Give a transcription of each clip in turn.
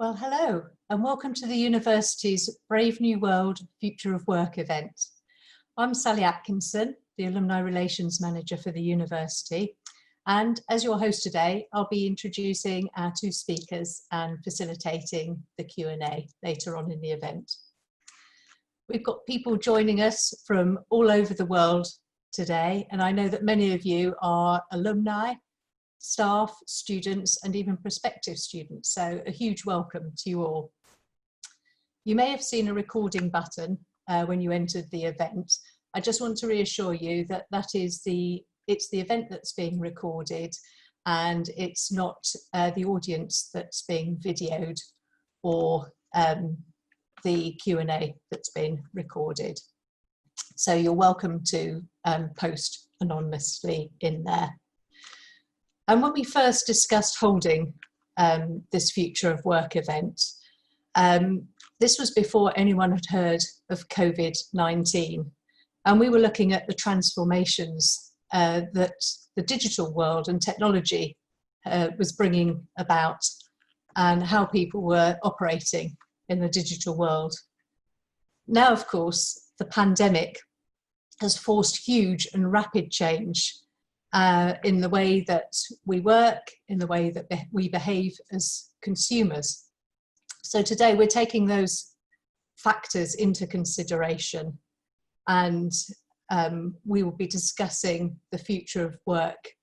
Well, hello, and welcome to the university's Brave New World Future of Work event. I'm Sally Atkinson, the Alumni Relations Manager for the university, and as your host today, I'll be introducing our two speakers and facilitating the Q&A later on in the event. We've got people joining us from all over the world today, and I know that many of you are alumni, staff, students, and even prospective students. So a huge welcome to you all. You may have seen a recording button when you entered the event. I just want to reassure you that it's the event that's being recorded, and it's not the audience that's being videoed or the Q&A that's been recorded. So you're welcome to post anonymously in there. And when we first discussed holding this Future of Work event, this was before anyone had heard of COVID-19. And we were looking at the transformations that the digital world and technology was bringing about and how people were operating in the digital world. Now, of course, the pandemic has forced huge and rapid change in the way that we work, in the way that we behave as consumers. So today we're taking those factors into consideration, and we will be discussing the future of work,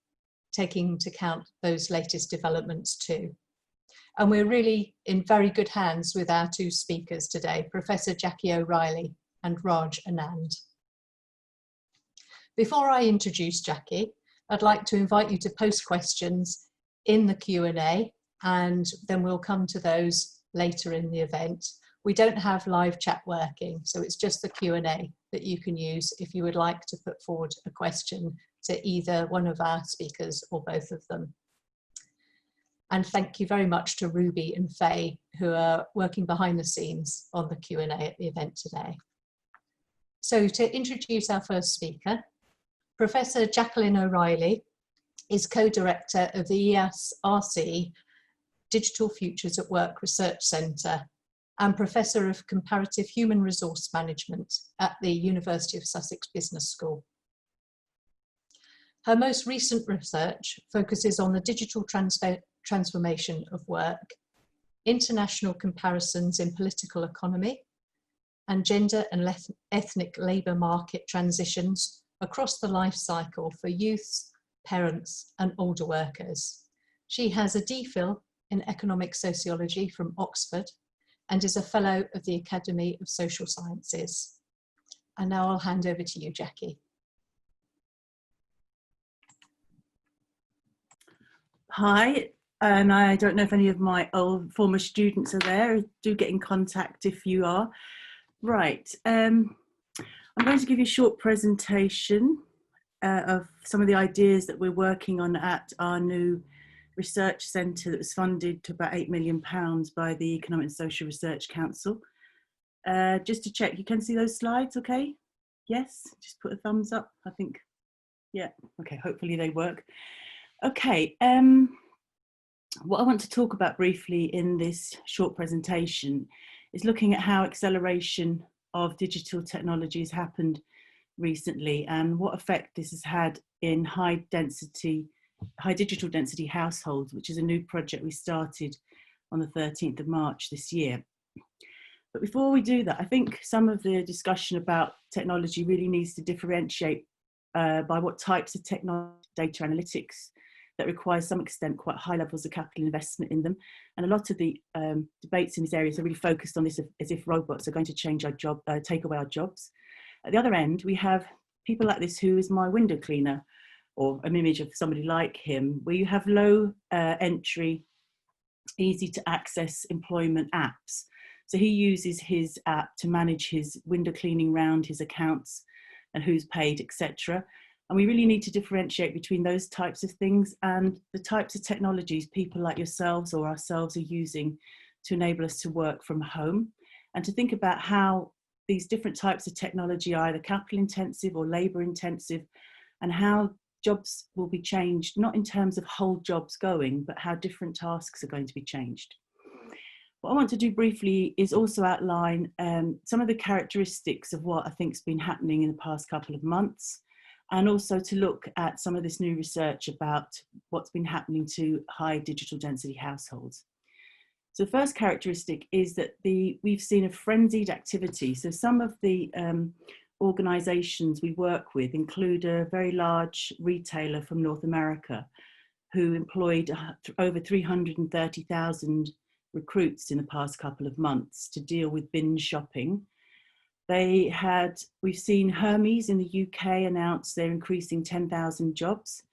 taking into account those latest developments too. And we're really in very good hands with our two speakers today, Professor Jaqueline O'Reilly and Raj Anand. Before I introduce Jackie, I'd like to invite you to post questions in the Q&A, and then we'll come to those later in the event. We don't have live chat working, so it's just the Q&A that you can use if you would like to put forward a question to either one of our speakers or both of them. And thank you very much to Ruby and Faye, who are working behind the scenes on the Q&A at the event today. So to introduce our first speaker, Professor Jaqueline O'Reilly is co-director of the ESRC Digital Futures at Work Research Centre and Professor of Comparative Human Resource Management at the University of Sussex Business School. Her most recent research focuses on the digital transformation of work, international comparisons in political economy, and gender and ethnic labour market transitions across the life cycle for youths, parents, and older workers. She has a DPhil in economic sociology from Oxford and is a fellow of the Academy of Social Sciences. And now I'll hand over to you, Jackie. Hi, and I don't know if any of my old former students are there. Do get in contact if you are. Right. I'm going to give you a short presentation of some of the ideas that we're working on at our new research centre that was funded to about £8 million by the Economic and Social Research Council. Just to check, you can see those slides, okay? Yes, just put a thumbs up, I think. Yeah, okay, hopefully they work. Okay, what I want to talk about briefly in this short presentation is looking at how acceleration of digital technology has happened recently and what effect this has had in high digital density households, which is a new project we started on the 13th of March this year. But before we do that, I think some of the discussion about technology really needs to differentiate by what types of technology, data analytics, that requires to some extent quite high levels of capital investment in them. And a lot of the debates in these areas are really focused on this as if robots are going to change our job, take away our jobs. At the other end, we have people like this who is my window cleaner, or an image of somebody like him, where you have low entry, easy to access employment apps. So he uses his app to manage his window cleaning round, his accounts, and who's paid, etc. And we really need to differentiate between those types of things and the types of technologies people like yourselves or ourselves are using to enable us to work from home, and to think about how these different types of technology are either capital intensive or labour intensive, and how jobs will be changed, not in terms of whole jobs going, but how different tasks are going to be changed. What I want to do briefly is also outline some of the characteristics of what I think has been happening in the past couple of months, and also to look at some of this new research about what's been happening to high digital density households. So the first characteristic is that we've seen a frenzied activity. So some of the organisations we work with include a very large retailer from North America who employed over 330,000 recruits in the past couple of months to deal with binge shopping. We've seen Hermes in the UK announce they're increasing 10,000 jobs.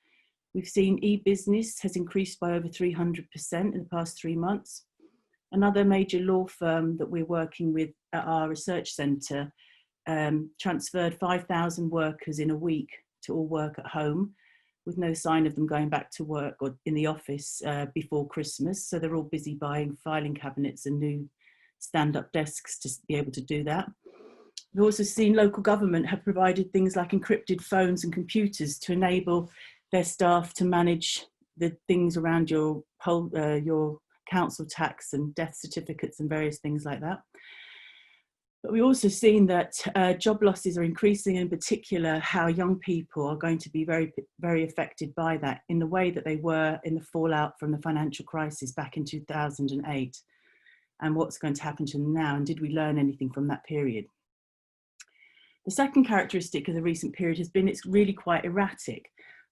We've seen e-business has increased by over 300% in the past 3 months. Another major law firm that we're working with at our research centre transferred 5,000 workers in a week to all work at home, with no sign of them going back to work or in the office before Christmas. So they're all busy buying filing cabinets and new stand-up desks to be able to do that. We've also seen local government have provided things like encrypted phones and computers to enable their staff to manage the things around your council tax and death certificates and various things like that. But we've also seen that job losses are increasing, in particular how young people are going to be very, very affected by that in the way that they were in the fallout from the financial crisis back in 2008, and what's going to happen to them now, and did we learn anything from that period? The second characteristic of the recent period has been it's really quite erratic,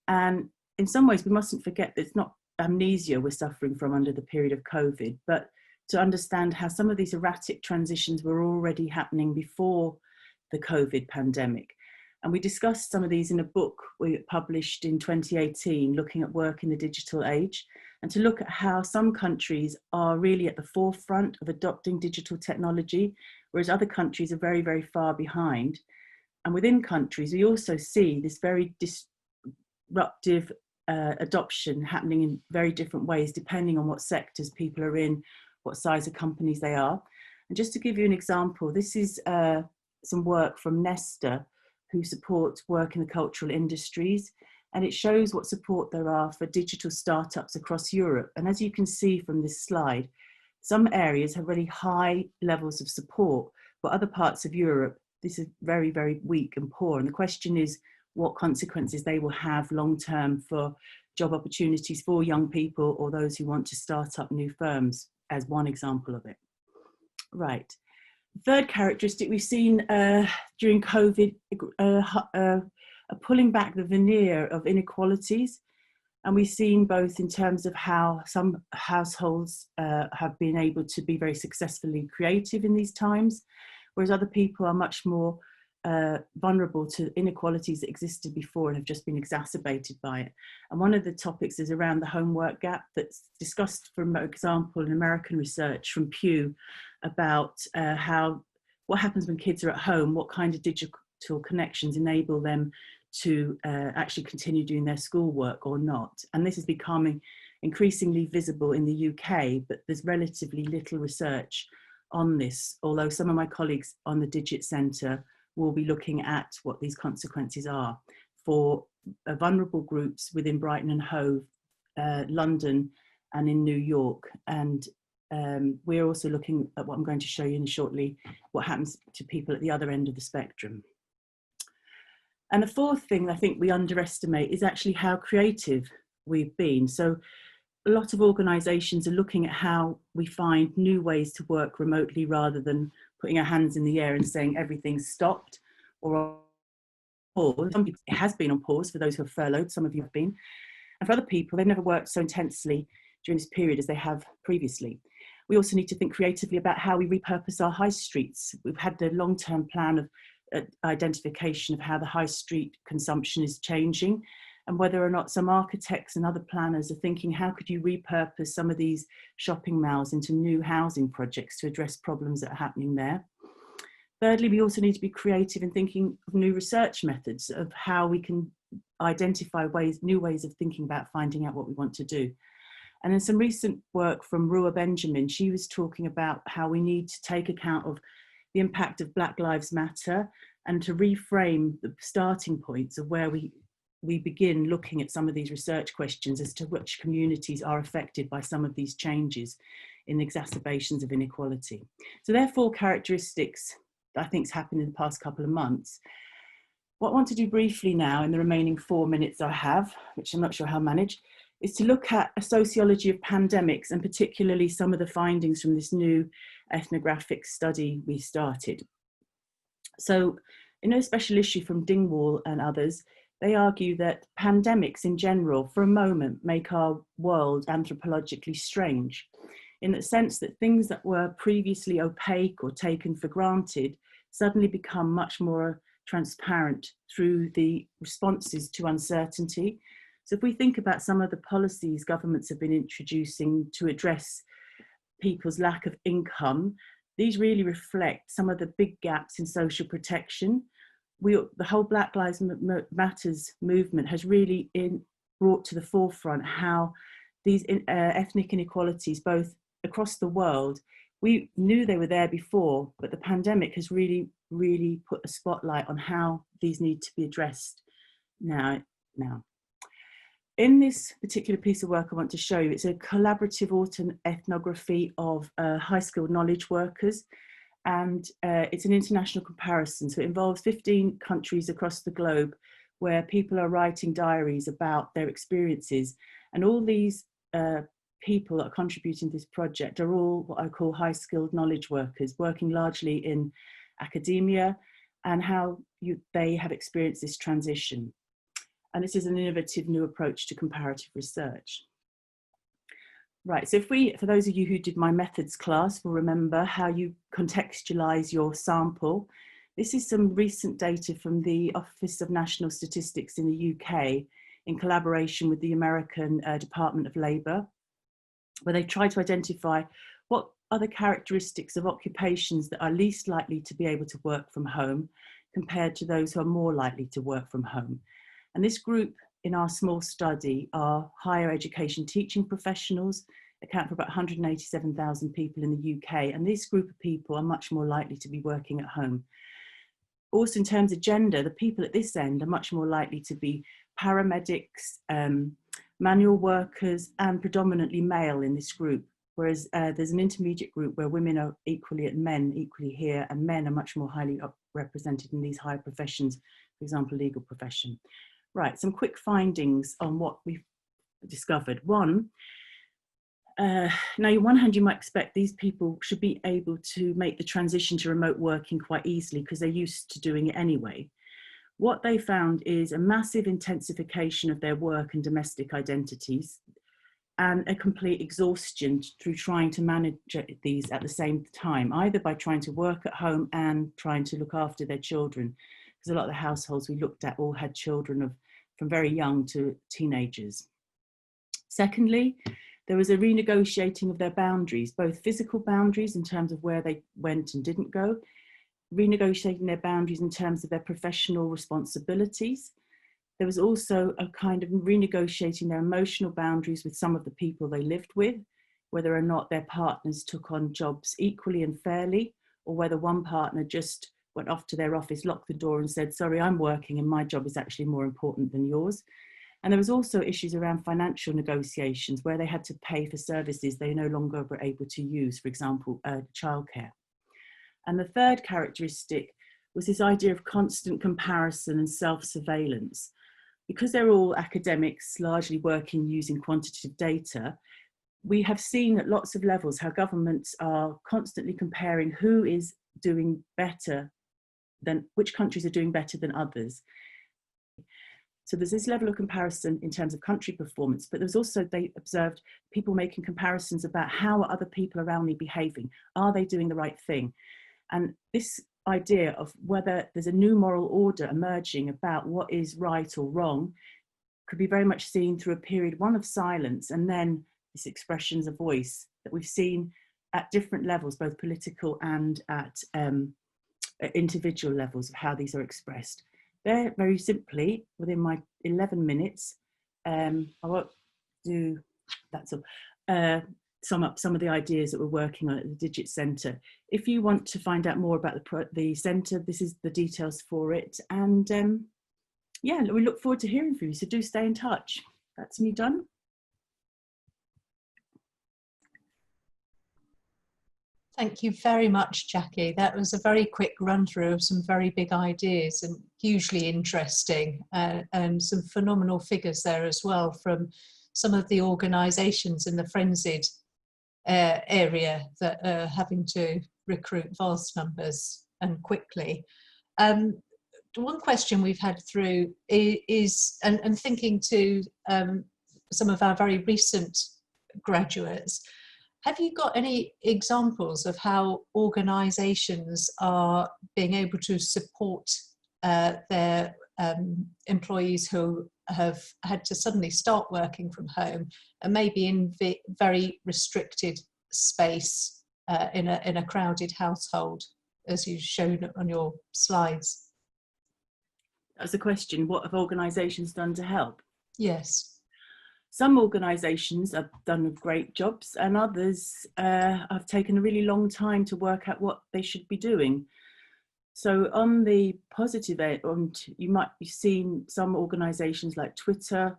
and in some ways we mustn't forget that it's not amnesia we're suffering from under the period of COVID, but to understand how some of these erratic transitions were already happening before the COVID pandemic. And we discussed some of these in a book we published in 2018, looking at work in the digital age, and to look at how some countries are really at the forefront of adopting digital technology, whereas other countries are very, very far behind. And within countries, we also see this very disruptive adoption happening in very different ways, depending on what sectors people are in, what size of companies they are. And just to give you an example, this is some work from Nesta, who supports work in the cultural industries. And it shows what support there are for digital startups across Europe. And as you can see from this slide, some areas have really high levels of support, but other parts of Europe, this is very, very weak and poor. And the question is what consequences they will have long-term for job opportunities for young people or those who want to start up new firms, as one example of it. Right. Third characteristic we've seen during COVID, pulling back the veneer of inequalities. And we've seen both in terms of how some households have been able to be very successfully creative in these times, whereas other people are much more vulnerable to inequalities that existed before and have just been exacerbated by it. And one of the topics is around the homework gap that's discussed, for example, in American research from Pew about what happens when kids are at home, what kind of digital connections enable them to actually continue doing their schoolwork or not. And this is becoming increasingly visible in the UK, but there's relatively little research on this, although some of my colleagues on the Digit Centre will be looking at what these consequences are for vulnerable groups within Brighton and Hove, London and in New York. And we're also looking at what I'm going to show you shortly, what happens to people at the other end of the spectrum. And the fourth thing I think we underestimate is actually how creative we've been. So a lot of organisations are looking at how we find new ways to work remotely rather than putting our hands in the air and saying everything's stopped or on pause. Some people, it has been on pause for those who have furloughed, some of you have been. And for other people, they've never worked so intensely during this period as they have previously. We also need to think creatively about how we repurpose our high streets. We've had the long-term plan of identification of how the high street consumption is changing, and whether or not some architects and other planners are thinking, how could you repurpose some of these shopping malls into new housing projects to address problems that are happening there? Thirdly, we also need to be creative in thinking of new research methods of how we can identify new ways of thinking about finding out what we want to do. And in some recent work from Rua Benjamin, she was talking about how we need to take account of the impact of Black Lives Matter and to reframe the starting points of where we we begin looking at some of these research questions as to which communities are affected by some of these changes in exacerbations of inequality. So there are 4 characteristics that I think has happened in the past couple of months. What I want to do briefly now in the remaining 4 minutes I have, which I'm not sure how I'll manage, is to look at a sociology of pandemics, and particularly some of the findings from this new ethnographic study we started. So in a special issue from Dingwall and others, they argue that pandemics in general, for a moment, make our world anthropologically strange, in the sense that things that were previously opaque or taken for granted suddenly become much more transparent through the responses to uncertainty. So if we think about some of the policies governments have been introducing to address people's lack of income, these really reflect some of the big gaps in social protection. The whole Black Lives Matters movement has really brought to the forefront how these ethnic inequalities, both across the world, we knew they were there before, but the pandemic has really, really put a spotlight on how these need to be addressed now. In this particular piece of work I want to show you, it's a collaborative ethnography of high-skilled knowledge workers, and it's an international comparison. So it involves 15 countries across the globe where people are writing diaries about their experiences, and all these people that are contributing to this project are all what I call high-skilled knowledge workers, working largely in academia, and how they have experienced this transition. And this is an innovative new approach to comparative research. Right, so for those of you who did my methods class will remember how you contextualize your sample. This is some recent data from the Office of National Statistics in the UK in collaboration with the American Department of Labour, where they try to identify what are the characteristics of occupations that are least likely to be able to work from home compared to those who are more likely to work from home. And this group in our small study are higher education teaching professionals, account for about 187,000 people in the UK. And this group of people are much more likely to be working at home. Also in terms of gender, the people at this end are much more likely to be paramedics, manual workers, and predominantly male in this group. Whereas there's an intermediate group where women are equally at men, equally here, and men are much more highly represented in these higher professions, for example, legal profession. Right, some quick findings on what we've discovered. One, now on one hand, you might expect these people should be able to make the transition to remote working quite easily because they're used to doing it anyway. What they found is a massive intensification of their work and domestic identities, and a complete exhaustion through trying to manage these at the same time, either by trying to work at home and trying to look after their children. Because a lot of the households we looked at all had children from very young to teenagers. Secondly, there was a renegotiating of their boundaries, both physical boundaries in terms of where they went and didn't go, renegotiating their boundaries in terms of their professional responsibilities. There was also a kind of renegotiating their emotional boundaries with some of the people they lived with, whether or not their partners took on jobs equally and fairly, or whether one partner just went off to their office, locked the door and said, sorry, I'm working and my job is actually more important than yours. And there was also issues around financial negotiations where they had to pay for services they no longer were able to use, for example, childcare. And the third characteristic was this idea of constant comparison and self-surveillance. Because they're all academics, largely working using quantitative data, we have seen at lots of levels how governments are constantly comparing who is doing better than, which countries are doing better than others. So there's this level of comparison in terms of country performance, but there's also, they observed people making comparisons about how are other people around me behaving? Are they doing the right thing? And this idea of whether there's a new moral order emerging about what is right or wrong could be very much seen through a period, one of silence, and then this expressions of voice that we've seen at different levels, both political and at individual levels of how these are expressed. There, very simply, within my 11 minutes, I won't do, that's all, sum up some of the ideas that we're working on at the Digit Centre. If you want to find out more about the centre, this is the details for it. And yeah, we look forward to hearing from you. So do stay in touch. That's me done. Thank you very much, Jackie. That was a very quick run through of some very big ideas and hugely interesting, and some phenomenal figures there as well from some of the organisations in the frenzied area that are having to recruit vast numbers and quickly. One question we've had through is, and thinking to some of our very recent graduates, have you got any examples of how organisations are being able to support their employees who have had to suddenly start working from home and maybe in very restricted space in a crowded household, as you've shown on your slides? That's the question. What have organisations done to help? Yes. Some organisations have done great jobs, and others have taken a really long time to work out what they should be doing. So on the positive end, you've seen some organisations like Twitter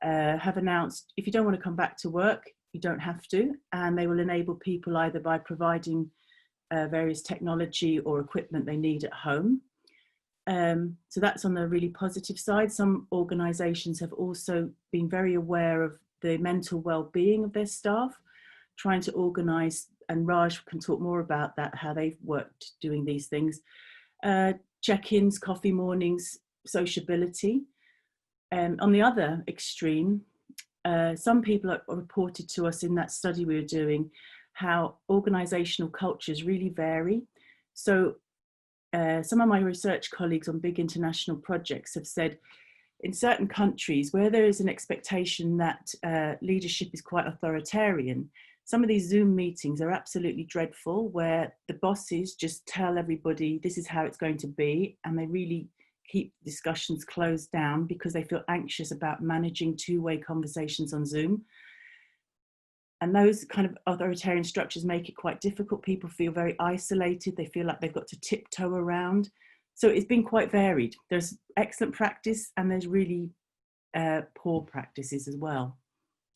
have announced, if you don't want to come back to work, you don't have to, and they will enable people either by providing various technology or equipment they need at home. So that's on the really positive side. Some organisations have also been very aware of the mental well-being of their staff, trying to organise, and Raj can talk more about that, how they've worked doing these things. Check-ins, coffee mornings, sociability. On the other extreme, some people have reported to us in that study we were doing how organisational cultures really vary. So some of my research colleagues on big international projects have said in certain countries where there is an expectation that leadership is quite authoritarian, some of these Zoom meetings are absolutely dreadful, where the bosses just tell everybody this is how it's going to be, and they really keep discussions closed down because they feel anxious about managing two-way conversations on Zoom. And those kind of authoritarian structures make it quite difficult. People feel very isolated. They feel like they've got to tiptoe around. So it's been quite varied. There's excellent practice and there's really poor practices as well.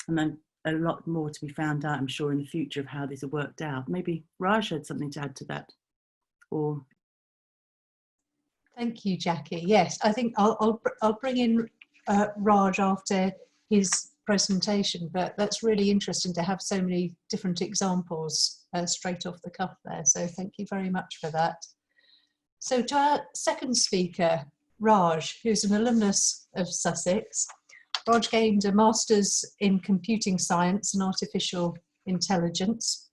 And then a lot more to be found out, I'm sure, in the future of how these are worked out. Maybe Raj had something to add to that. Or Thank you, Jackie. Yes, I think I'll bring in Raj after his presentation, but that's really interesting to have so many different examples straight off the cuff there. So thank you very much for that. So to our second speaker, Raj, who's an alumnus of Sussex. Raj gained a master's in computing science and artificial intelligence,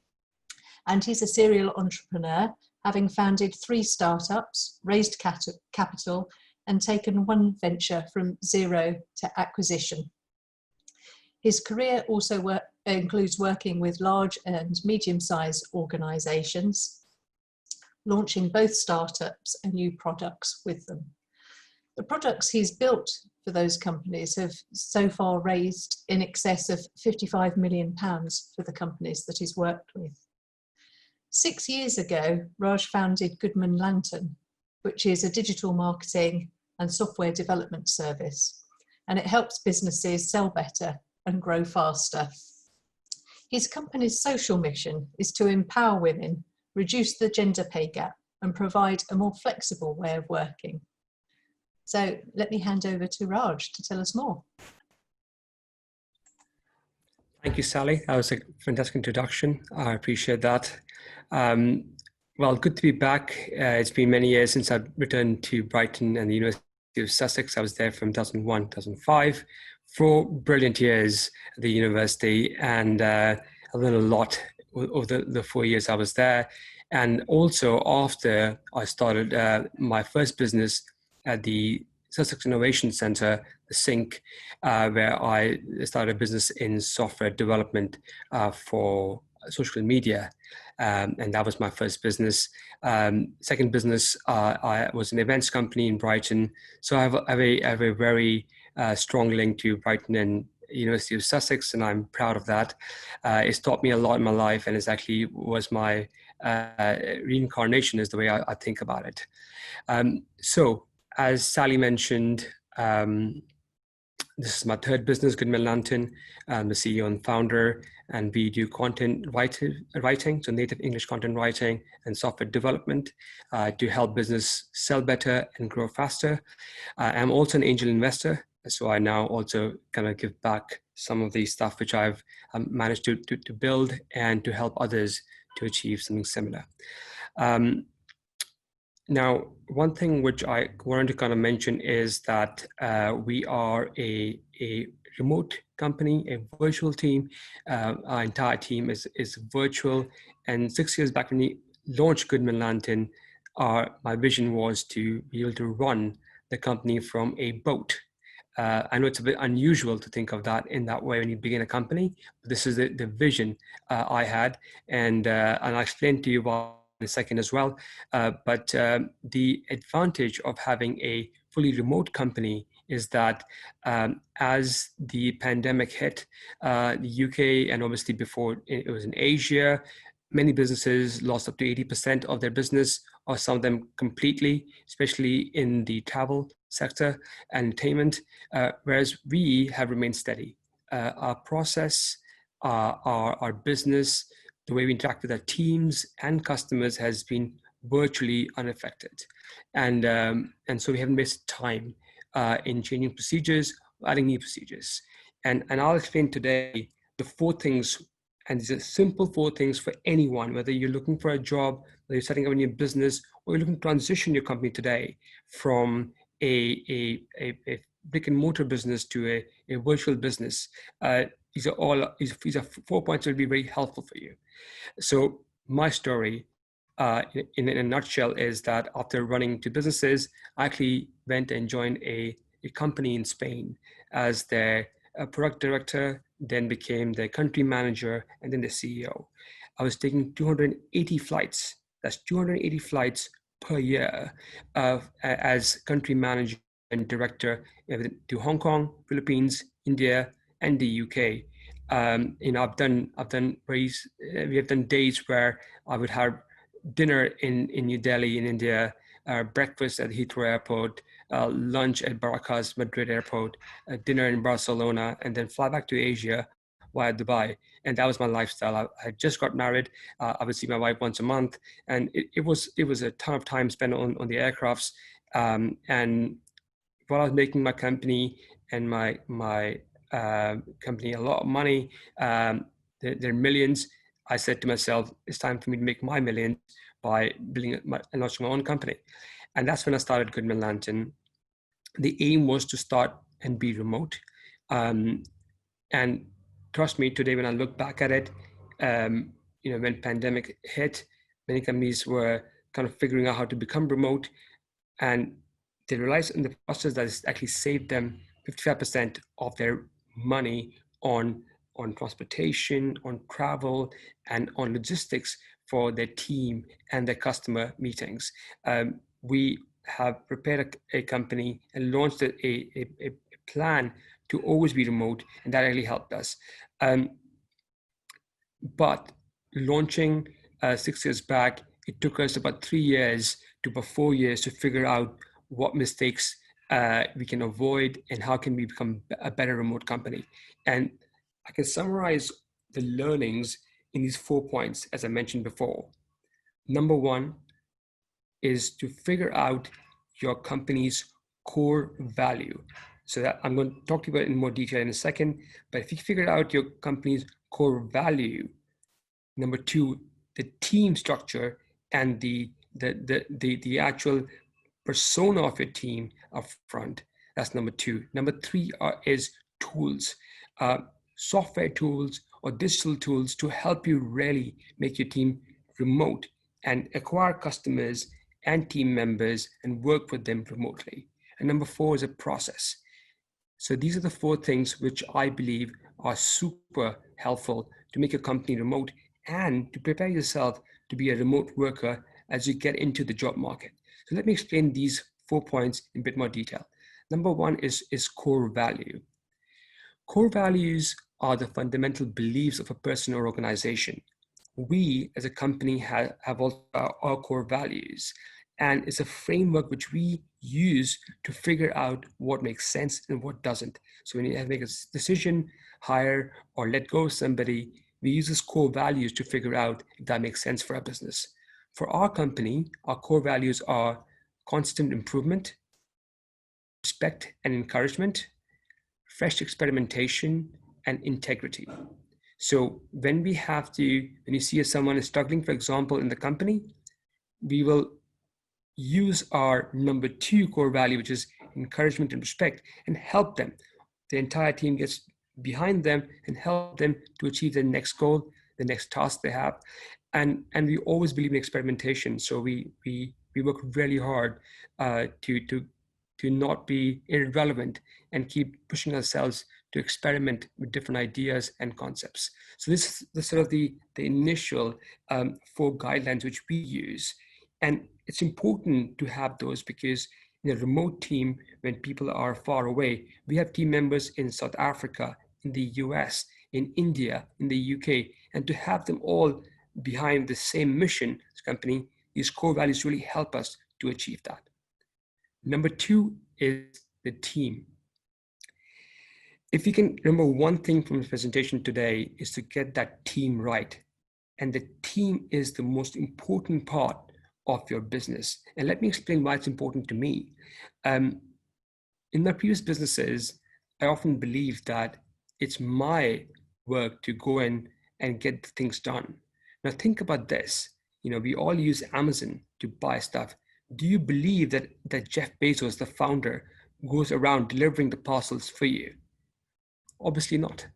and he's a serial entrepreneur, having founded 3 startups, raised capital, and taken one venture from zero to acquisition. His career also includes working with large and medium-sized organisations, launching both startups and new products with them. The products he's built for those companies have so far raised in excess of £55 million for the companies that he's worked with. 6 years ago, Raj founded Goodman Lantern, which is a digital marketing and software development service, and it helps businesses sell better and grow faster. His company's social mission is to empower women, reduce the gender pay gap, and provide a more flexible way of working. So let me hand over to Raj to tell us more. Thank you, Sally. That was a fantastic introduction. I appreciate that. Well, good to be back. It's been many years since I returned to Brighton and the University of Sussex. I was there from 2001, 2005. 4 brilliant years at the university, and I learned a lot over the 4 years I was there. And also after I started my first business at the Sussex Innovation Centre, the SINC, where I started a business in software development for social media. And that was my first business. Second business, I was an events company in Brighton. So I have a very strong link to Brighton and University of Sussex, and I'm proud of that. It's taught me a lot in my life, and it actually was my reincarnation is the way I think about it. So as Sally mentioned, This is my third business, Goodman Anand. I'm the CEO and founder, and we do content writing, so native English content writing and software development to help business sell better and grow faster. I'm also an angel investor, so I now also kind of give back some of the stuff which I've managed to build and to help others to achieve something similar. Now, one thing which I wanted to kind of mention is that we are a remote company, a virtual team. Our entire team is virtual. And 6 years back when we launched Goodman Anand, my vision was to be able to run the company from a boat. I know it's a bit unusual to think of that in that way when you begin a company, but this is the vision I had. And I'll explain to you why in a second as well. But the advantage of having a fully remote company is that as the pandemic hit the UK, and obviously before it was in Asia, many businesses lost up to 80% of their business, or some of them completely, especially in the travel sector and entertainment, whereas we have remained steady. Our process, our business, the way we interact with our teams and customers has been virtually unaffected. And so we haven't wasted time in changing procedures, adding new procedures. And I'll explain today the 4 things, and these are simple 4 things for anyone, whether you're looking for a job, whether you're setting up a new business, or you're looking to transition your company today from a brick and mortar business to a virtual business. These are 4 points that will be very helpful for you. So my story in a nutshell is that after running 2 businesses, I actually went and joined a company in Spain as their product director, then became the country manager, and then the CEO. I was taking 280 flights. That's 280 flights per year as country manager and director to Hong Kong, Philippines, India, and the UK. We have done days where I would have dinner in New Delhi in India, breakfast at Heathrow Airport, lunch at Baracas Madrid Airport, dinner in Barcelona, and then fly back to Asia via Dubai. And that was my lifestyle. I had just got married. I would see my wife once a month, and it was a ton of time spent on the aircrafts. And while I was making my company and my company a lot of money, they're millions, I said to myself, it's time for me to make my millions by building and launching my own company. And that's when I started Goodman Anand. The aim was to start and be remote. And trust me, today when I look back at it, when pandemic hit, many companies were kind of figuring out how to become remote, and they realized in the process that it's actually saved them 55% of their money on transportation, on travel, and on logistics for their team and their customer meetings. We have prepared a company and launched a plan to always be remote, and that really helped us. But launching 6 years back, it took us about 3 years to about 4 years to figure out what mistakes we can avoid and how can we become a better remote company. And I can summarize the learnings in these 4 points, as I mentioned before. Number 1 is to figure out your company's core value. So that I'm going to talk to you about it in more detail in a second, but if you figure out your company's core value, number 2, the team structure and the actual persona of your team up front, that's number 2. Number 3 is tools, software tools or digital tools to help you really make your team remote and acquire customers and team members and work with them remotely. And number 4 is a process. So these are the 4 things which I believe are super helpful to make a company remote and to prepare yourself to be a remote worker as you get into the job market. So let me explain these 4 points in a bit more detail. Number 1 is core value. Core values are the fundamental beliefs of a person or organization. We as a company have also our core values, And it's a framework which we use to figure out what makes sense and what doesn't. So when you have to make a decision, hire or let go of somebody, we use these core values to figure out if that makes sense for our business. For our company, our core values are constant improvement, respect and encouragement, fresh experimentation, and integrity. So when you see someone is struggling, for example, in the company, we will use our number 2 core value, which is encouragement and respect, and help them. The entire team gets behind them and help them to achieve their next goal, the next task they have. And we always believe in experimentation. So we work really hard to not be irrelevant and keep pushing ourselves to experiment with different ideas and concepts. So this is the sort of the initial 4 guidelines which we use. And it's important to have those because in a remote team, when people are far away, we have team members in South Africa, in the US, in India, in the UK, and to have them all behind the same mission, this company, these core values really help us to achieve that. Number 2 is the team. If you can remember one thing from the presentation today is to get that team right. And the team is the most important part of your business. And let me explain why it's important to me. In my previous businesses, I often believed that it's my work to go in and get things done. Now think about this. We all use Amazon to buy stuff. Do you believe that Jeff Bezos, the founder, goes around delivering the parcels for you? Obviously not.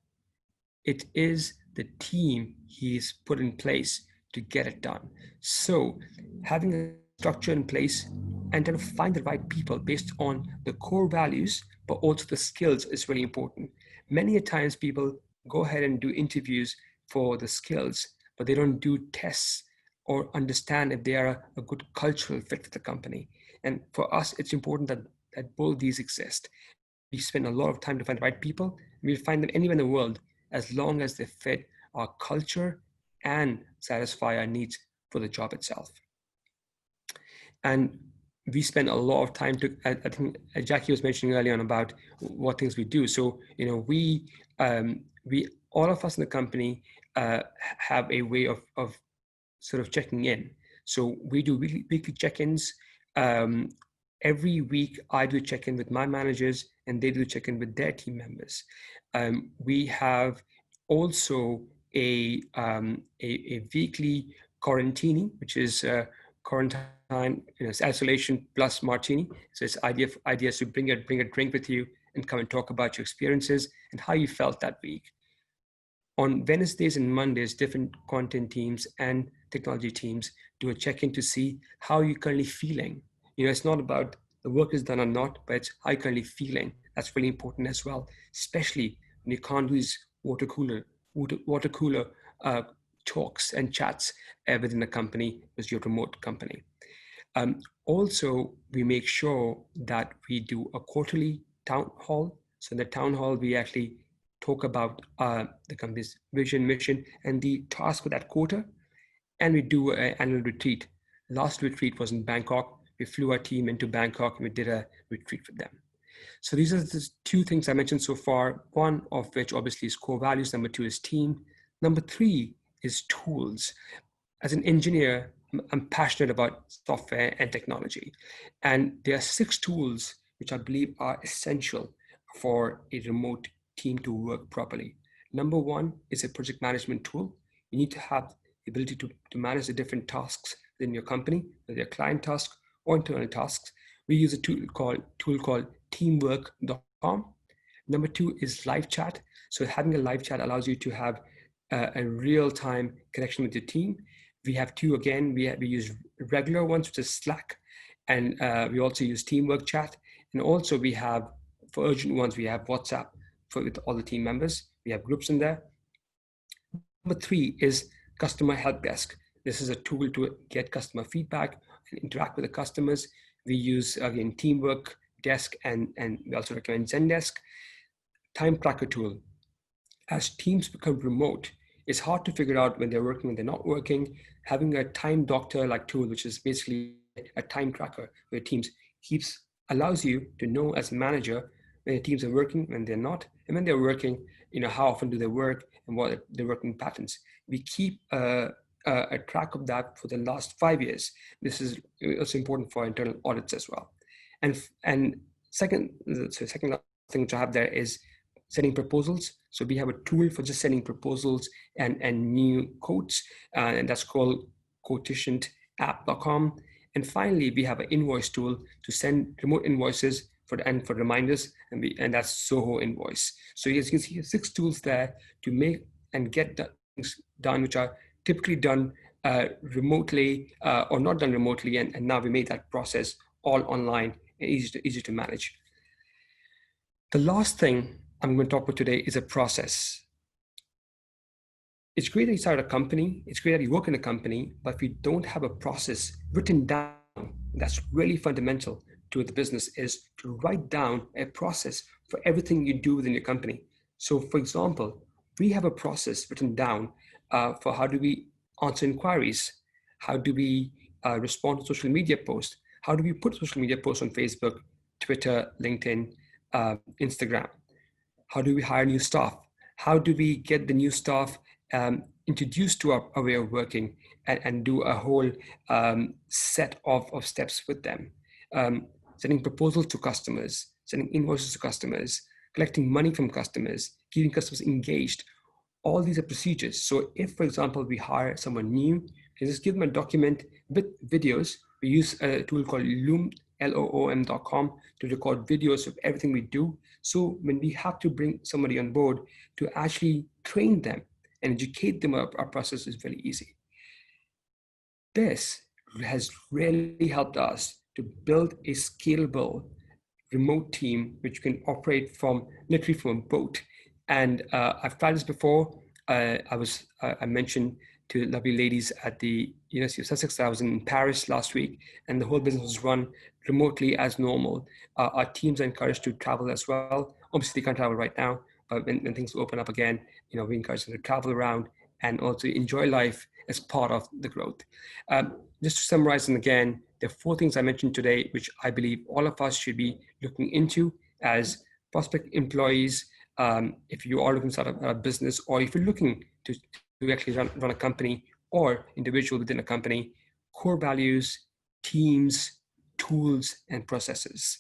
It is the team he's put in place to get it done. So having a structure in place and then find the right people based on the core values, but also the skills is really important. Many a times people go ahead and do interviews for the skills, but they don't do tests or understand if they are a good cultural fit for the company. And for us, it's important that both these exist. We spend a lot of time to find the right people. We'll find them anywhere in the world as long as they fit our culture and satisfy our needs for the job itself. And we spend a lot of time I think Jackie was mentioning earlier on about what things we do. So, we all of us in the company have a way of sort of checking in. So we do weekly check-ins. Every week I do check-in with my managers and they do check-in with their team members. We have also a weekly quarantini, which is quarantine, it's isolation plus martini. So it's ideas to bring a drink with you and come and talk about your experiences and how you felt that week. On Wednesdays and Mondays, different content teams and technology teams do a check-in to see how you're currently feeling. It's not about the work is done or not, but it's how you're currently feeling. That's really important as well, especially when you can't do these water cooler talks and chats within the company as your remote company. Also, we make sure that we do a quarterly town hall. So in the town hall, we actually talk about the company's vision, mission, and the task for that quarter. And we do an annual retreat. Last retreat was in Bangkok. We flew our team into Bangkok and we did a retreat with them. So these are the 2 things I mentioned so far, one of which obviously is core values. Number 2 is team. Number 3 is tools. As an engineer, I'm passionate about software and technology. And there are 6 tools which I believe are essential for a remote team to work properly. Number 1 is a project management tool. You need to have the ability to manage the different tasks within your company, whether they're client tasks or internal tasks. We use a tool called teamwork.com. Number 2 is live chat. So having a live chat allows you to have a real-time connection with your team. We have 2 again. We use regular ones, which is Slack, and we also use Teamwork Chat. And also we have, for urgent ones, we have WhatsApp with all the team members. We have groups in there. Number 3 is customer help desk. This is a tool to get customer feedback and interact with the customers. We use, again, Teamwork Desk, and we also recommend Zendesk. Time tracker tool. As teams become remote, it's hard to figure out when they're working, when they're not working. Having a time doctor like tool, which is basically a time tracker where Teams allows you to know as a manager when the teams are working, when they're not, and when they're working, how often do they work and what are their working patterns. We keep a track of that for the last 5 years. This is also important for internal audits as well. And second thing which I have there is setting proposals. So we have a tool for just setting proposals and new quotes, and that's called quotientapp.com. And finally, we have an invoice tool to send remote invoices for reminders, and that's Zoho Invoice. So as you can see, 6 tools there to make and get things done, which are typically done remotely or not done remotely, and now we made that process all online and easy to manage. The last thing I'm going to talk about today is a process. It's great that you start a company, it's great that you work in a company, but if you don't have a process written down, that's really fundamental to the business, is to write down a process for everything you do within your company. So for example, we have a process written down for how do we answer inquiries, how do we respond to social media posts, how do we put social media posts on Facebook, Twitter, LinkedIn, Instagram, how do we hire new staff, how do we get the new staff introduced to our way of working, and do a whole set of steps with them. Sending proposals to customers, sending invoices to customers, collecting money from customers, keeping customers engaged. All these are procedures. So if, for example, we hire someone new, we just give them a document with videos. We use a tool called Loom, LOOM.com, to record videos of everything we do. So when we have to bring somebody on board to actually train them and educate them, our process is very easy. This has really helped us to build a scalable remote team which can operate from literally from a boat. And I've tried this before. I mentioned to lovely ladies at the University of Sussex that I was in Paris last week, and the whole business was run remotely as normal. Our teams are encouraged to travel as well. Obviously, they can't travel right now, but when things open up again, we encourage them to travel around and also enjoy life as part of the growth. Just to summarize, and again, there are 4 things I mentioned today, which I believe all of us should be looking into as prospect employees. If you are looking to start a business, or if you're looking to actually run a company, or individual within a company: core values, teams, tools, and processes.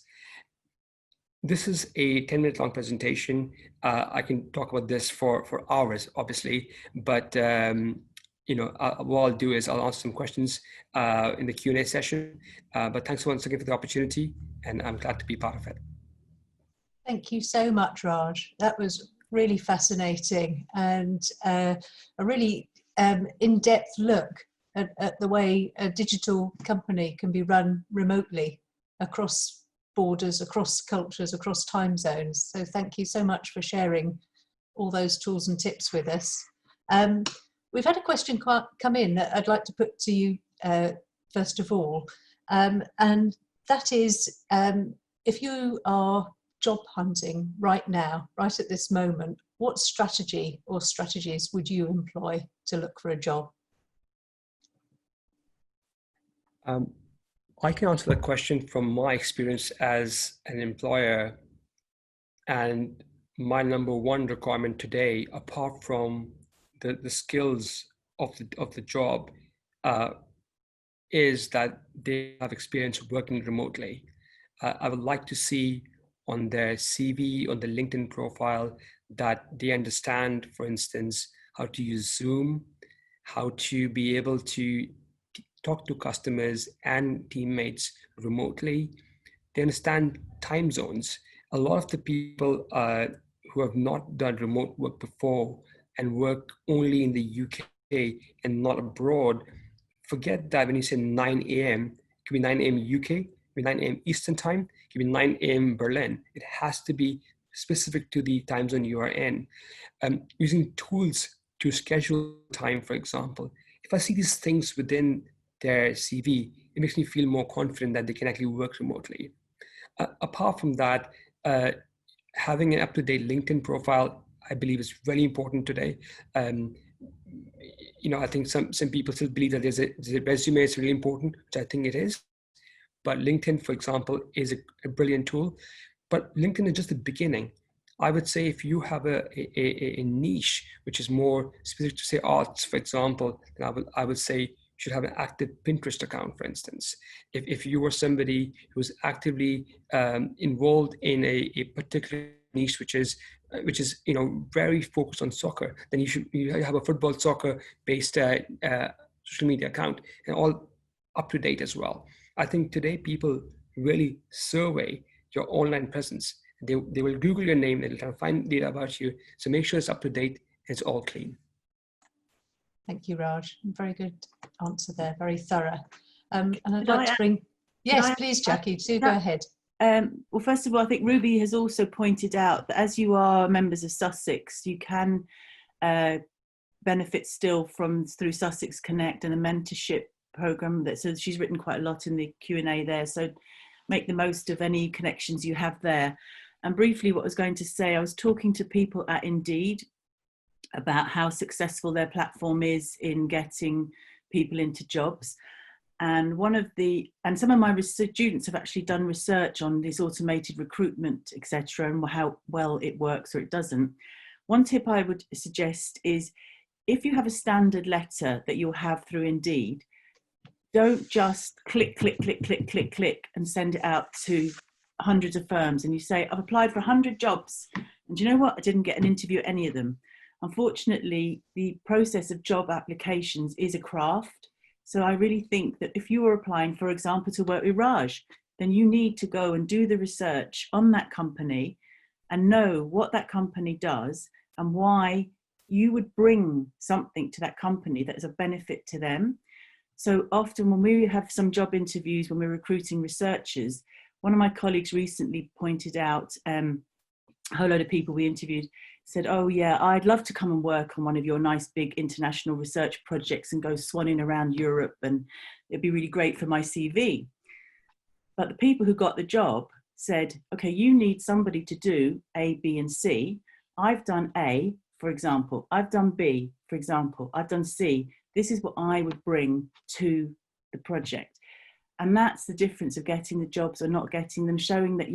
This is a 10-minute long presentation. I can talk about this for hours, obviously, but what I'll do is I'll answer some questions in the Q&A session. But thanks once again for the opportunity, and I'm glad to be part of it. Thank you so much, Raj. That was really fascinating, and a really in-depth look at the way a digital company can be run remotely across borders, across cultures, across time zones. So thank you so much for sharing all those tools and tips with us. We've had a question come in that I'd like to put to you first of all, and that is, if you are job hunting right now, right at this moment, what strategy or strategies would you employ to look for a job? I can answer that question from my experience as an employer, and my number 1 requirement today, apart from the skills of the job, is that they have experience working remotely. I would like to see on their CV, on the LinkedIn profile, that they understand, for instance, how to use Zoom, how to be able to talk to customers and teammates remotely. They understand time zones. A lot of the people who have not done remote work before and work only in the UK and not abroad, forget that when you say 9 a.m., it could be 9 a.m. UK, it could be 9 a.m. Eastern time, it could be 9 a.m. Berlin. It has to be specific to the time zone you are in. Using tools to schedule time, for example. If I see these things within their CV, it makes me feel more confident that they can actually work remotely. Apart from that, having an up-to-date LinkedIn profile, I believe, is really important today. I think some people still believe that there's a resume is really important, which I think it is. but LinkedIn, for example, is a brilliant tool. But LinkedIn is just the beginning. I would say if you have a niche which is more specific to, say, arts, for example, then I would say you should have an active Pinterest account, for instance. If you were somebody who's actively involved in a particular niche which is very focused on soccer, then you have a football soccer based social media account, and all up to date as well. I think today people really survey your online presence. They will Google your name, they'll try to find data about you. So make sure it's up to date and it's all clean. Thank you, Raj. Very good answer there, very thorough. And I'd like to bring, yes, please, Jackie, do go ahead. Well, first of all, I think Ruby has also pointed out that as you are members of Sussex, you can benefit still through Sussex Connect and a mentorship program. So she's written quite a lot in the Q&A there. So make the most of any connections you have there. And briefly, what I was going to say, I was talking to people at Indeed about how successful their platform is in getting people into jobs. And some of my students have actually done research on this automated recruitment, etc., and how well it works or it doesn't. One tip I would suggest is if you have a standard letter that you'll have through Indeed, don't just click and send it out to hundreds of firms and you say, I've applied for 100 jobs. And do you know what? I didn't get an interview at any of them. Unfortunately, the process of job applications is a craft. So I really think that if you were applying, for example, to work with Raj, then you need to go and do the research on that company and know what that company does and why you would bring something to that company that is of benefit to them. So often when we have some job interviews, when we're recruiting researchers, one of my colleagues recently pointed out, a whole load of people we interviewed said, oh yeah, I'd love to come and work on one of your nice big international research projects and go swanning around Europe, and it'd be really great for my CV. But the people who got the job said, okay, you need somebody to do A, B, and C. I've done A, for example. I've done B, for example. I've done C. This is what I would bring to the project. And that's the difference of getting the jobs or not getting them, showing that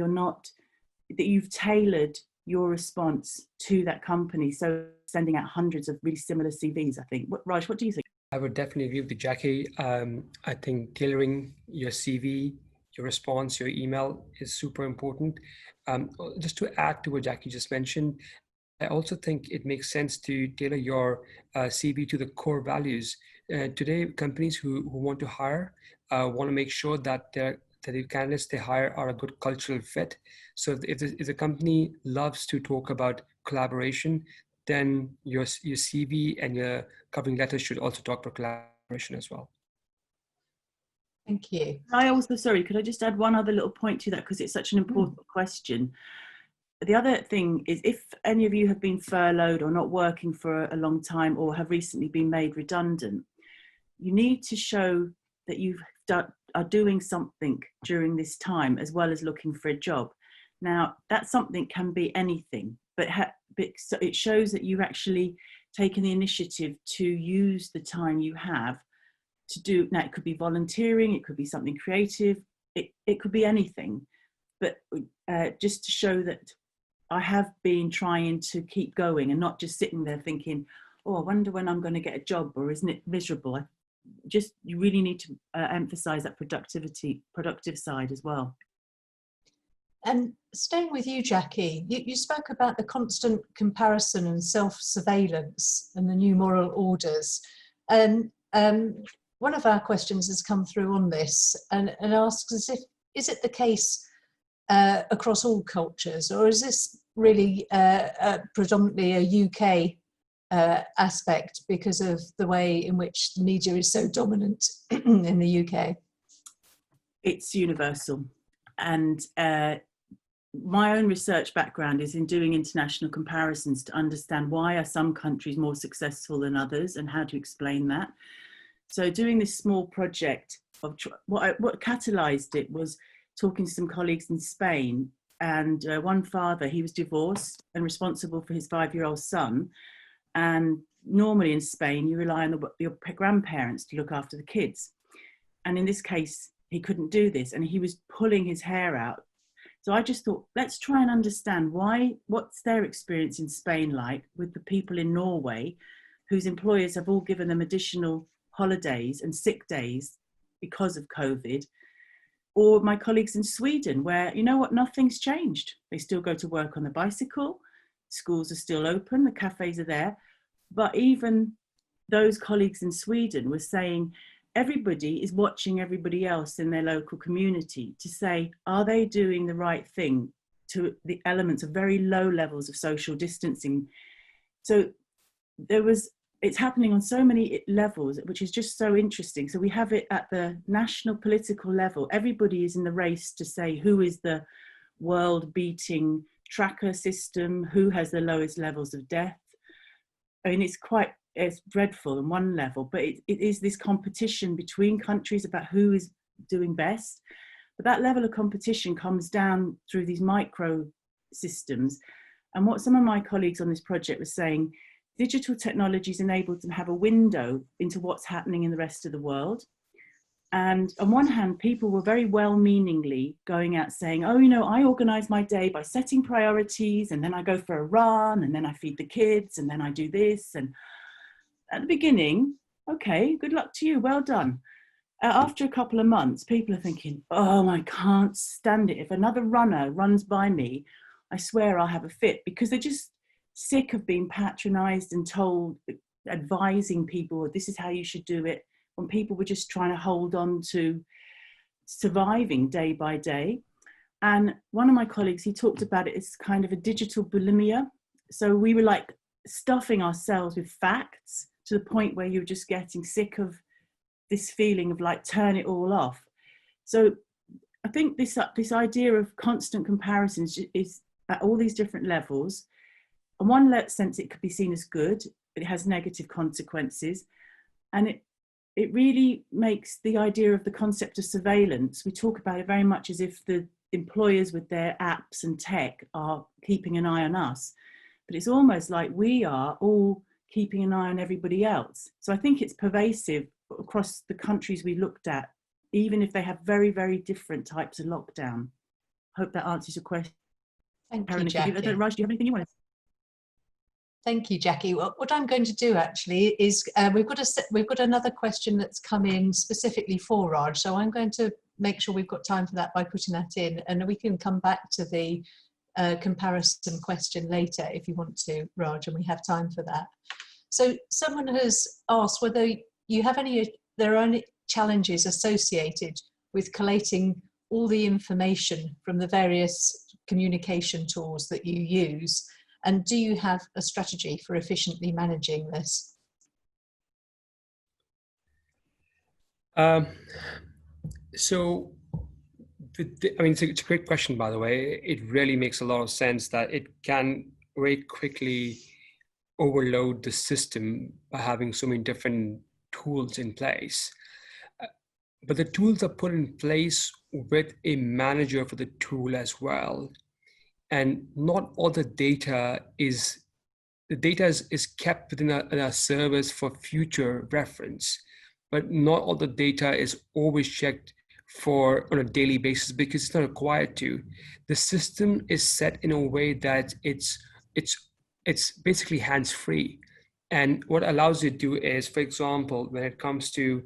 that you've tailored your response to that company. So sending out hundreds of really similar CVs, I think. Raj, what do you think? I would definitely agree with Jackie. I think tailoring your CV, your response, your email is super important. Just to add to what Jackie just mentioned, I also think it makes sense to tailor your CV to the core values. Today, companies who want to hire want to make sure that the candidates they hire are a good cultural fit. So if the company loves to talk about collaboration, then your CV and your covering letter should also talk about collaboration as well. Thank you. Could I just add one other little point to that, because it's such an important question. The other thing is, if any of you have been furloughed or not working for a long time or have recently been made redundant, you need to show that you are doing something during this time as well as looking for a job. Now, that something can be anything, but it shows that you've actually taken the initiative to use the time you have to do. Now, it could be volunteering, it could be something creative, it could be anything, but just to show that I have been trying to keep going and not just sitting there thinking, oh, I wonder when I'm going to get a job, or isn't it miserable? You really need to emphasize that productive side as well. And staying with you, Jackie, you spoke about the constant comparison and self-surveillance and the new moral orders. And one of our questions has come through on this and asks us is it the case across all cultures, or is this really predominantly a UK aspect because of the way in which the media is so dominant in the UK? It's universal. And my own research background is in doing international comparisons to understand why are some countries more successful than others and how to explain that. So doing this small project of what catalyzed it was talking to some colleagues in Spain, and one father, he was divorced and responsible for his 5-year-old son. And normally in Spain, you rely on your grandparents to look after the kids. And in this case, he couldn't do this, and he was pulling his hair out. So I just thought, let's try and understand what's their experience in Spain like with the people in Norway whose employers have all given them additional holidays and sick days because of COVID, or my colleagues in Sweden, where, you know what, nothing's changed. They still go to work on the bicycle, schools are still open, the cafes are there. But even those colleagues in Sweden were saying everybody is watching everybody else in their local community to say, are they doing the right thing to the elements of very low levels of social distancing? So it's happening on so many levels, which is just so interesting. So we have it at the national political level. Everybody is in the race to say who is the world-beating tracker system, who has the lowest levels of death. I mean, it's dreadful on one level, but it is this competition between countries about who is doing best. But that level of competition comes down through these micro systems. And what some of my colleagues on this project were saying, digital technologies enabled them to have a window into what's happening in the rest of the world. And on one hand, people were very well-meaningly going out saying, oh, you know, I organize my day by setting priorities, and then I go for a run, and then I feed the kids, and then I do this. And at the beginning, okay, good luck to you, well done. After a couple of months, people are thinking, oh, I can't stand it. If another runner runs by me, I swear I'll have a fit, because they're just sick of being patronized and told, advising people, this is how you should do it, when people were just trying to hold on to surviving day by day. And one of my colleagues, he talked about it as kind of a digital bulimia. So we were like stuffing ourselves with facts to the point where you're just getting sick of this feeling of like, turn it all off. So I think this idea of constant comparisons is at all these different levels. In one sense, it could be seen as good, but it has negative consequences. And it really makes the idea of the concept of surveillance, we talk about it very much as if the employers with their apps and tech are keeping an eye on us. But it's almost like we are all keeping an eye on everybody else. So I think it's pervasive across the countries we looked at, even if they have very, very different types of lockdown. Hope that answers your question. Thank Karen, you, Jackie. Raj, do you have anything you want to say? Thank you, Jackie. Well, what I'm going to do actually is we've got another question that's come in specifically for Raj. So I'm going to make sure we've got time for that by putting that in, and we can come back to the comparison question later if you want to, Raj, and we have time for that. So someone has asked whether you have there are any challenges associated with collating all the information from the various communication tools that you use. And do you have a strategy for efficiently managing this? So, I mean, it's a great question, by the way. It really makes a lot of sense that it can very quickly overload the system by having so many different tools in place. But the tools are put in place with a manager for the tool as well. And not all the data is kept within our servers for future reference, but not all the data is always checked for on a daily basis because it's not required to. The system is set in a way that it's basically hands-free. And what allows you to do is, for example, when it comes to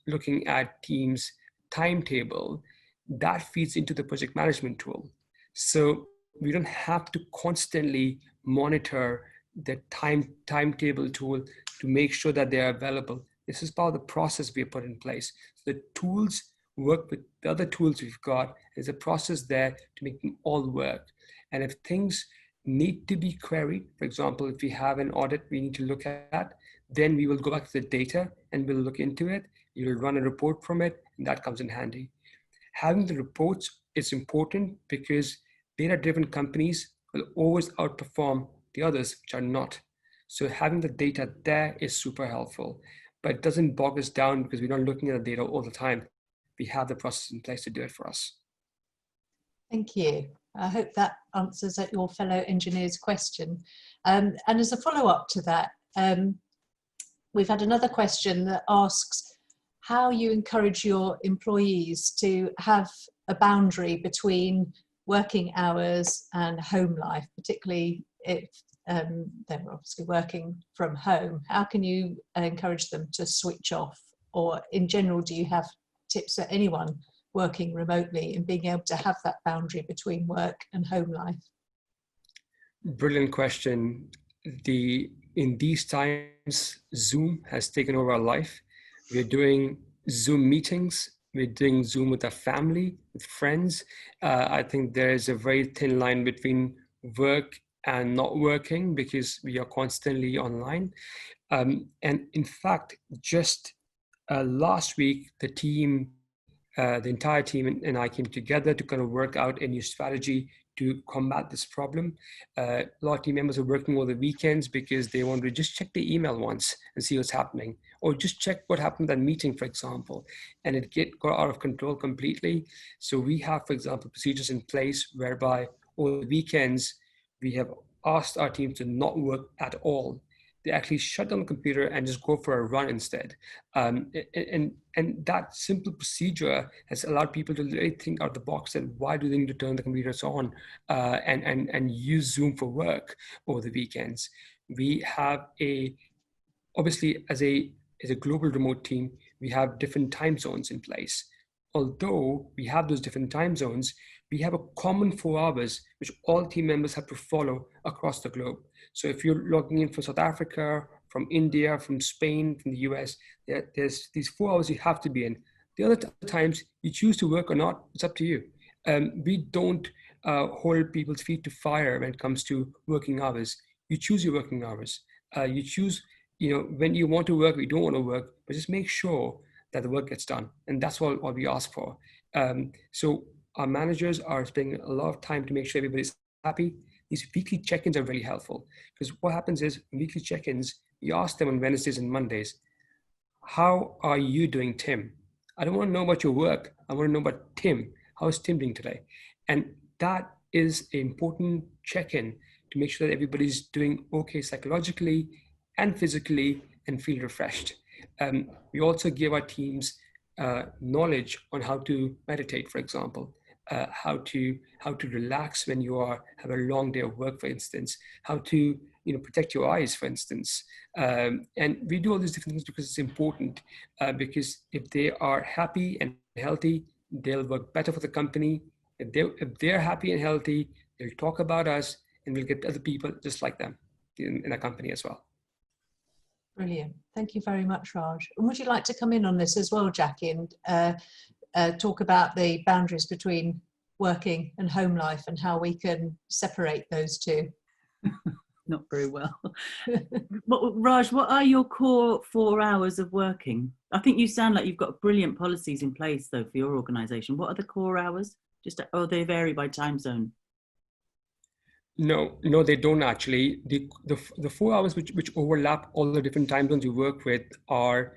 looking at Teams timetable, that feeds into the project management tool. So we don't have to constantly monitor the timetable tool to make sure that they are available. This is part of the process we have put in place. So the tools work with the other tools we've got. There's a process there to make them all work. And if things need to be queried, for example, if we have an audit we need to look at, then we will go back to the data and we'll look into it. You'll run a report from it, and that comes in handy. Having the reports is important because data-driven companies will always outperform the others which are not. So having the data there is super helpful, but it doesn't bog us down because we're not looking at the data all the time. We have the process in place to do it for us. Thank you. I hope that answers your fellow engineer's question. And as a follow-up to that, we've had another question that asks, how you encourage your employees to have a boundary between working hours and home life, particularly if they're obviously working from home. How can you encourage them to switch off? Or in general, do you have tips for anyone working remotely and being able to have that boundary between work and home life? Brilliant question. In these times, Zoom has taken over our life. We're doing Zoom meetings. We're doing Zoom with our family, with friends. I think there is a very thin line between work and not working because we are constantly online. And in fact, just last week, the entire team and I came together to kind of work out a new strategy to combat this problem. A lot of team members are working over the weekends because they want to just check the email once and see what's happening, or just check what happened at that meeting, for example, and it got out of control completely. So we have, for example, procedures in place whereby over the weekends, we have asked our team to not work at all. They actually shut down the computer and just go for a run instead. And that simple procedure has allowed people to really think out of the box and why do they need to turn the computers on and use Zoom for work over the weekends. We have obviously as a global remote team, we have different time zones in place. Although we have those different time zones, we have a common 4 hours, which all team members have to follow across the globe. So if you're logging in from South Africa, from India, from Spain, from the US, there's these 4 hours you have to be in. The other times you choose to work or not, it's up to you. We don't hold people's feet to fire when it comes to working hours. You choose your working hours. You choose, when you want to work, or you don't want to work, but just make sure that the work gets done. And that's what we ask for. So our managers are spending a lot of time to make sure everybody's happy. These weekly check-ins are really helpful because what happens is weekly check-ins, you ask them on Wednesdays and Mondays, how are you doing, Tim? I don't want to know about your work. I want to know about Tim. How is Tim doing today? And that is an important check-in to make sure that everybody's doing okay psychologically and physically and feel refreshed. We also give our teams knowledge on how to meditate, for example. How to relax when you have a long day of work, for instance, how to protect your eyes, for instance, and we do all these different things because it's important. Because if they are happy and healthy, they'll work better for the company. If they're happy and healthy, they'll talk about us, and we'll get other people just like them in a company as well. Brilliant. Thank you very much, Raj. And would you like to come in on this as well, Jackie, and talk about the boundaries between working and home life and how we can separate those two? Not very well. Raj, what are your core 4 hours of working? I think you sound like you've got brilliant policies in place, though, for your organisation. What are the core hours? They vary by time zone. No, they don't actually. The 4 hours which overlap all the different time zones you work with are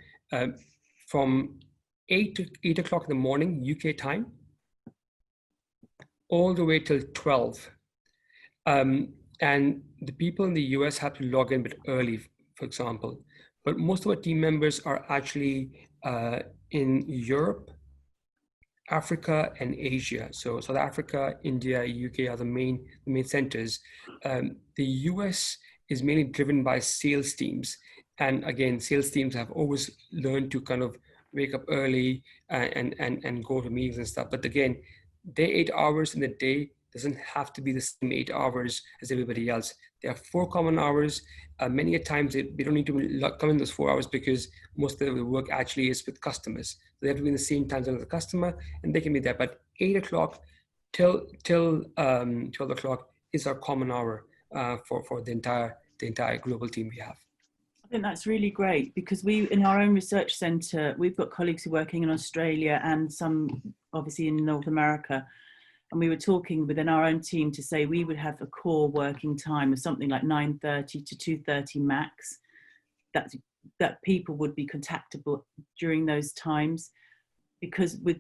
from 8 o'clock in the morning UK time, all the way till 12. And the people in the US have to log in a bit early, for example. But most of our team members are actually in Europe, Africa, and Asia. So South Africa, India, UK are the main centers. The US is mainly driven by sales teams. And again, sales teams have always learned to kind of wake up early and go to meetings and stuff. But again, their 8 hours in the day doesn't have to be the same 8 hours as everybody else. There are 4 common hours. Many a times we don't need to come in those 4 hours because most of the work actually is with customers. So they have to be in the same time zone as the customer, and they can be there. But 8 o'clock till 12 o'clock is our common hour for the entire global team we have. I think that's really great because in our own research centre, we've got colleagues who are working in Australia and some obviously in North America. And we were talking within our own team to say we would have a core working time of something like 9:30 to 2:30 max, that people would be contactable during those times, because with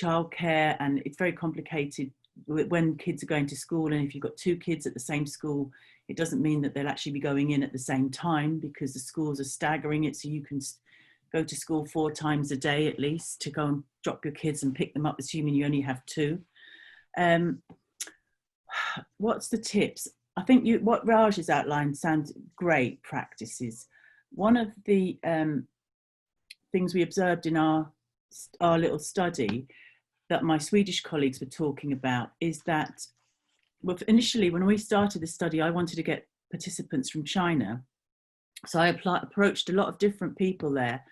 childcare, and it's very complicated when kids are going to school, and if you've got 2 kids at the same school, it doesn't mean that they'll actually be going in at the same time because the schools are staggering it, so you can go to school 4 times a day at least, to go and drop your kids and pick them up, assuming you only have 2. What's the tips? I think what Raj has outlined sounds great practices. One of the things we observed in our little study that my Swedish colleagues were talking about is that, well, initially when we started the study, I wanted to get participants from China. So I approached a lot of different people there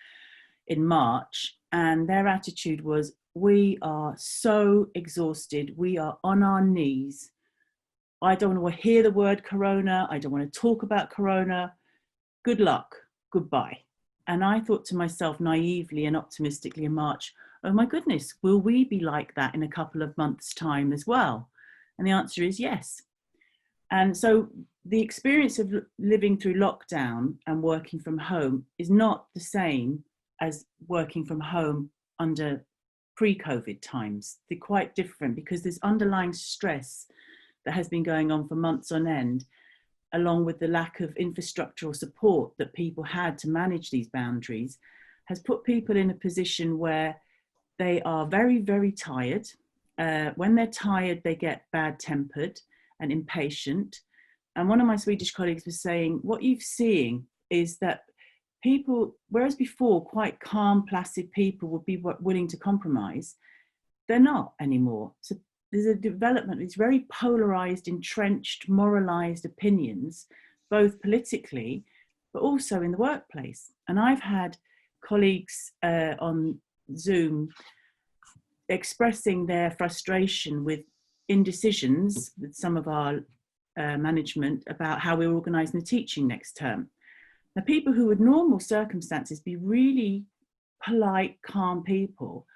in March, and their attitude was, we are so exhausted, we are on our knees. I don't want to hear the word corona, I don't want to talk about corona. Good luck, goodbye. And I thought to myself naively and optimistically in March, oh my goodness, will we be like that in a couple of months' time as well? And the answer is yes. And so the experience of living through lockdown and working from home is not the same as working from home under pre-COVID times. They're quite different because there's underlying stress that has been going on for months on end, along with the lack of infrastructural support that people had to manage these boundaries, has put people in a position where they are very, very tired. When they're tired, they get bad-tempered and impatient. And one of my Swedish colleagues was saying, what you're seeing is that people, whereas before quite calm, placid people would be willing to compromise, they're not anymore. So there's a development, these very polarized, entrenched, moralized opinions, both politically, but also in the workplace. And I've had colleagues on Zoom expressing their frustration with indecisions with some of our management about how we're organising the teaching next term. Now, people who would normal circumstances be really polite, calm people,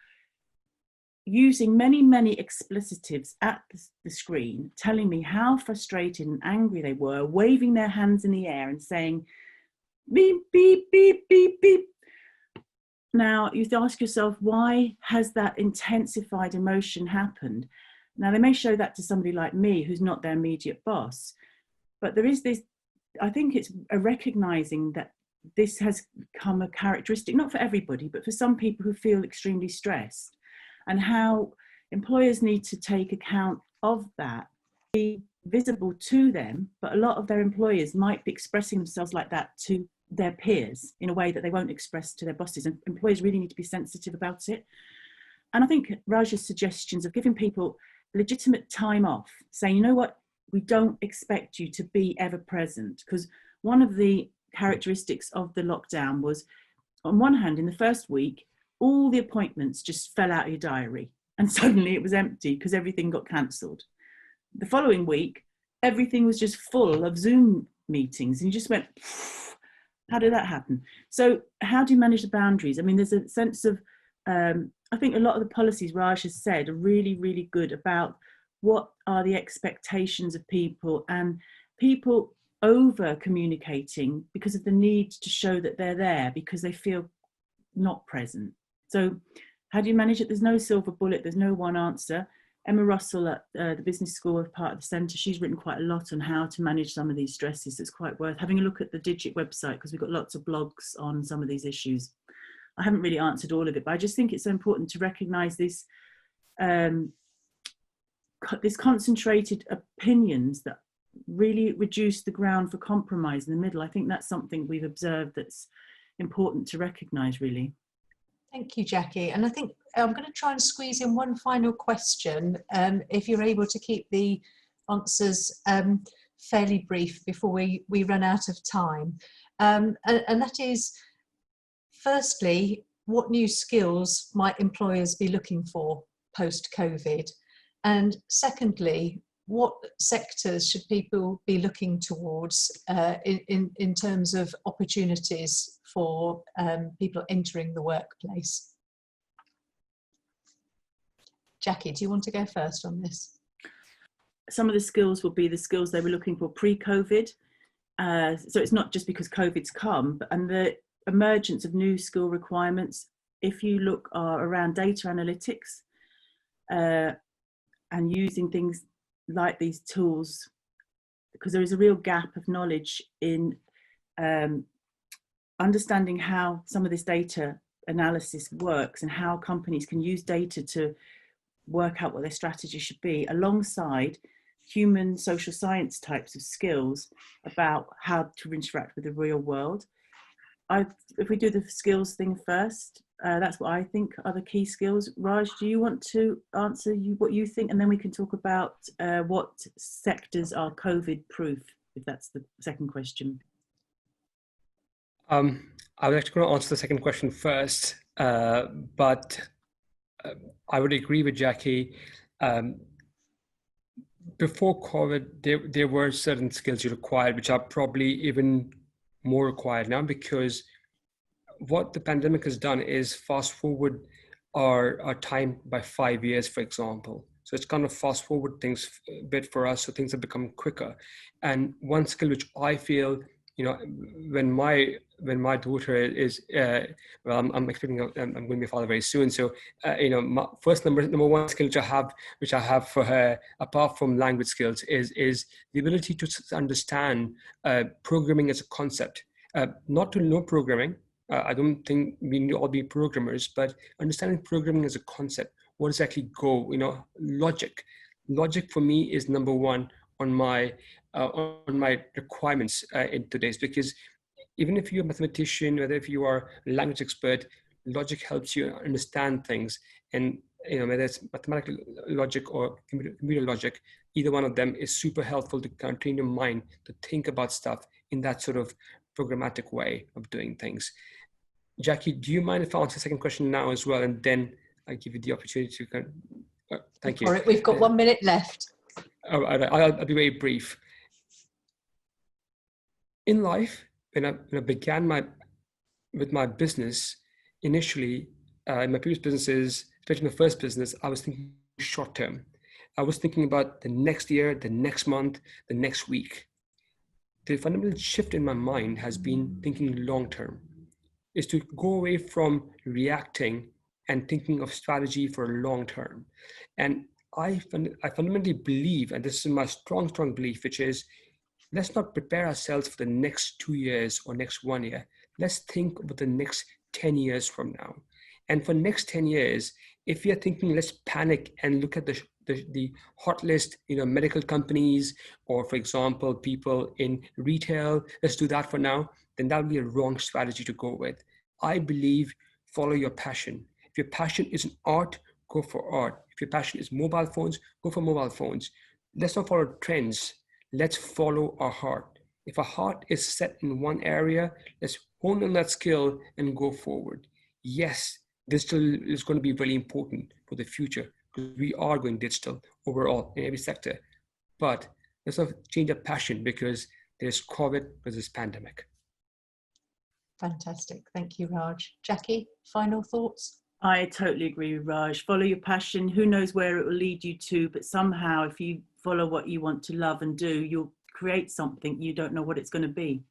using many, many explicitives at the screen, telling me how frustrated and angry they were, waving their hands in the air and saying, beep, beep, beep, beep, beep. Now, you have to ask yourself, why has that intensified emotion happened? Now, they may show that to somebody like me, who's not their immediate boss, but there is this, I think it's a recognizing that this has become a characteristic, not for everybody, but for some people who feel extremely stressed, and how employers need to take account of that, be visible to them, but a lot of their employers might be expressing themselves like that to their peers in a way that they won't express to their bosses, and employers really need to be sensitive about it. And I think Raj's suggestions of giving people legitimate time off, saying, you know what, we don't expect you to be ever present, because one of the characteristics of the lockdown was, on one hand, in the first week, all the appointments just fell out of your diary and suddenly it was empty because everything got cancelled. The following week, everything was just full of Zoom meetings and you just went, how did that happen? So how do you manage the boundaries? I mean, there's a sense of, I think a lot of the policies Raj has said are really, really good about what are the expectations of people, and people over communicating because of the need to show that they're there because they feel not present. So how do you manage it? There's no silver bullet, there's no one answer. Emma Russell at the Business School of part of the Centre, she's written quite a lot on how to manage some of these stresses. It's quite worth having a look at the Digit website because we've got lots of blogs on some of these issues. I haven't really answered all of it, but I just think it's so important to recognise this, this concentrated opinions that really reduce the ground for compromise in the middle. I think that's something we've observed that's important to recognise, really. Thank you, Jackie. And I think I'm going to try and squeeze in one final question, if you're able to keep the answers fairly brief before we run out of time. And that is, firstly, what new skills might employers be looking for post-COVID? And secondly, what sectors should people be looking towards in terms of opportunities for people entering the workplace? Jackie, do you want to go first on this? Some of the skills will be the skills they were looking for pre-COVID. So it's not just because COVID's come, and the emergence of new skill requirements, if you look around data analytics and using things like these tools, because there is a real gap of knowledge in understanding how some of this data analysis works and how companies can use data to work out what their strategy should be, alongside human social science types of skills about how to interact with the real world. If we do the skills thing first, that's what I think are the key skills. Raj, do you want to answer what you think, and then we can talk about what sectors are COVID proof, if that's the second question. I was actually going to answer the second question first, but I would agree with Jackie. Before COVID, there were certain skills you required, which are probably even more required now, because what the pandemic has done is fast forward our time by 5 years, for example. So it's kind of fast forward things a bit for us, so things have become quicker. And one skill which I feel, you know, when my daughter is, well, I'm expecting, I'm going to be a father very soon. So, you know, my first number one skill which I have for her, apart from language skills, is the ability to understand programming as a concept. Not to know programming. I don't think we need to all be programmers, but understanding programming as a concept. What exactly go? You know, logic. Logic for me is number one on my requirements in today's, because even if you're a mathematician, whether if you are a language expert, logic helps you understand things. And you know, whether it's mathematical logic or computer logic, either one of them is super helpful to kind of train your mind to think about stuff in that sort of programmatic way of doing things. Jackie, do you mind if I answer the second question now as well, and then I give you the opportunity to kind of, thank you. All right, we've got 1 minute left. I'll be very brief. In life, when I began with my business, initially, in my previous businesses, especially my first business, I was thinking short term. I was thinking about the next year, the next month, the next week. The fundamental shift in my mind has been thinking long term, is to go away from reacting and thinking of strategy for a long term. And I fundamentally believe, and this is my strong belief, which is, let's not prepare ourselves for the next 2 years or next 1 year. Let's think about the next 10 years from now. And for next 10 years, if we are thinking, let's panic and look at the hot list, you know, medical companies, or for example, people in retail, let's do that for now, then that would be a wrong strategy to go with. I believe, follow your passion. If your passion is an art, go for art. If your passion is mobile phones, go for mobile phones. Let's not follow trends. Let's follow our heart. If our heart is set in one area, let's hone on that skill and go forward. Yes, digital is going to be really important for the future, because we are going digital overall in every sector. But let's not change our passion because there's COVID, there's this pandemic. Fantastic. Thank you, Raj. Jackie, final thoughts? I totally agree with Raj. Follow your passion. Who knows where it will lead you to, but somehow if you follow what you want to love and do, you'll create something. You don't know what it's going to be.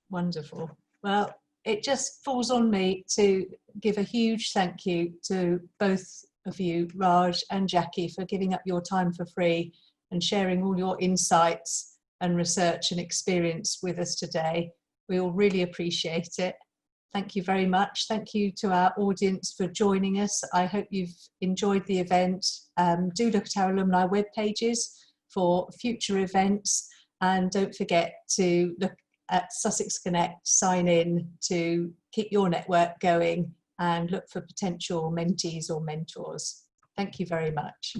Wonderful. Well, it just falls on me to give a huge thank you to both of you, Raj and Jackie, for giving up your time for free and sharing all your insights and research and experience with us today. We all really appreciate it. Thank you very much. Thank you to our audience for joining us. I hope you've enjoyed the event. Do look at our alumni web pages for future events, and don't forget to look at Sussex Connect, sign in to keep your network going and look for potential mentees or mentors. Thank you very much.